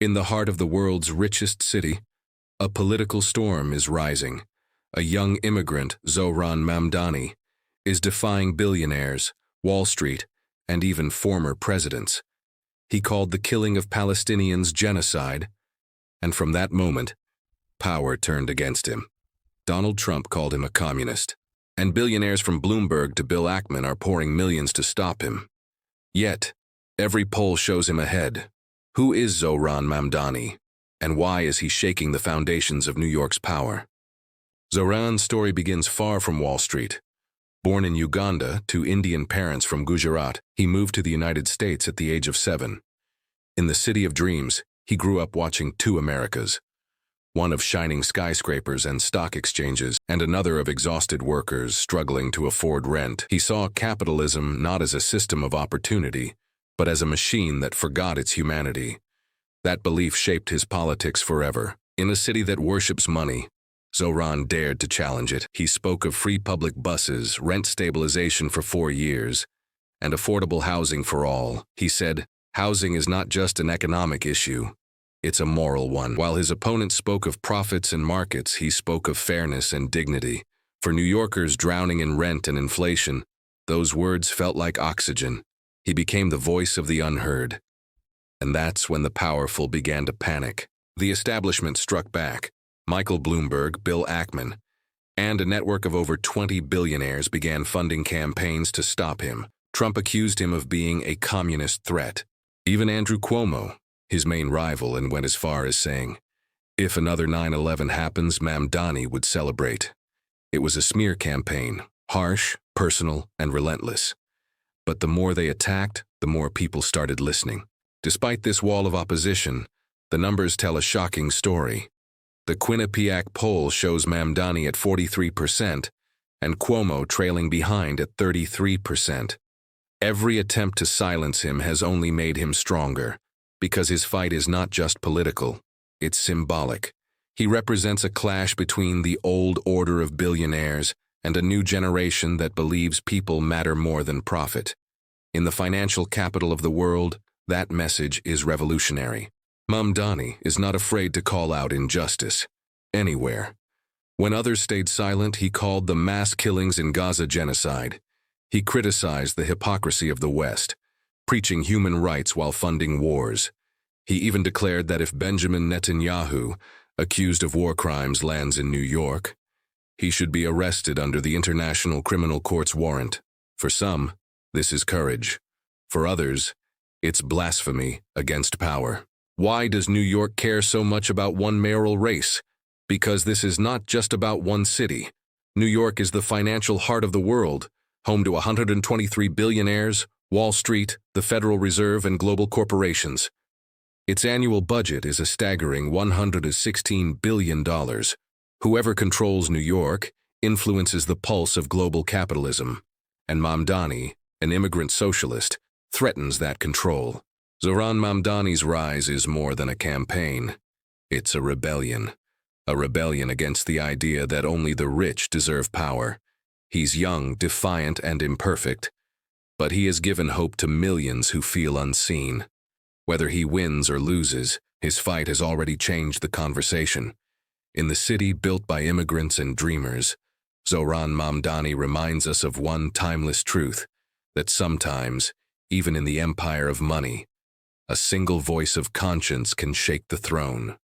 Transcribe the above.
In the heart of the world's richest city, a political storm is rising. A young immigrant, Zohran Mamdani, is defying billionaires, Wall Street, and even former presidents. He called the killing of Palestinians genocide, and from that moment, power turned against him. Donald Trump called him a communist, and billionaires from Bloomberg to Bill Ackman are pouring millions to stop him. Yet, every poll shows him ahead. Who is Zohran Mamdani, and why is he shaking the foundations of New York's power? Zohran's story begins far from Wall Street. Born in Uganda to Indian parents from Gujarat, he moved to the United States at the age of 7. In the city of dreams, he grew up watching two Americas, one of shining skyscrapers and stock exchanges, and another of exhausted workers struggling to afford rent. He saw capitalism not as a system of opportunity, but as a machine that forgot its humanity. That belief shaped his politics forever. In a city that worships money, Zohran dared to challenge it. He spoke of free public buses, rent stabilization for 4 years, and affordable housing for all. He said, housing is not just an economic issue, it's a moral one. While his opponents spoke of profits and markets, he spoke of fairness and dignity. For New Yorkers drowning in rent and inflation, those words felt like oxygen. He became the voice of the unheard. And that's when the powerful began to panic. The establishment struck back. Michael Bloomberg, Bill Ackman, and a network of over 20 billionaires began funding campaigns to stop him. Trump accused him of being a communist threat. Even Andrew Cuomo, his main rival, and went as far as saying, if another 9/11 happens, Mamdani would celebrate. It was a smear campaign, harsh, personal, and relentless. But the more they attacked, the more people started listening. Despite this wall of opposition, the numbers tell a shocking story. The Quinnipiac poll shows Mamdani at 43% and Cuomo trailing behind at 33%. Every attempt to silence him has only made him stronger, because his fight is not just political, it's symbolic. He represents a clash between the old order of billionaires and a new generation that believes people matter more than profit. In the financial capital of the world, that message is revolutionary. Mamdani is not afraid to call out injustice, anywhere. When others stayed silent, he called the mass killings in Gaza genocide. He criticized the hypocrisy of the West, preaching human rights while funding wars. He even declared that if Benjamin Netanyahu, accused of war crimes, lands in New York, he should be arrested under the International Criminal Court's warrant. For some, this is courage. For others, it's blasphemy against power. Why does New York care so much about one mayoral race? Because this is not just about one city. New York is the financial heart of the world, home to 123 billionaires, Wall Street, the Federal Reserve, and global corporations. Its annual budget is a staggering $116 billion. Whoever controls New York influences the pulse of global capitalism, and Mamdani, an immigrant socialist, threatens that control. Zohran Mamdani's rise is more than a campaign. It's a rebellion against the idea that only the rich deserve power. He's young, defiant, and imperfect, but he has given hope to millions who feel unseen. Whether he wins or loses, his fight has already changed the conversation. In the city built by immigrants and dreamers, Zohran Mamdani reminds us of one timeless truth, that sometimes, even in the empire of money, a single voice of conscience can shake the throne.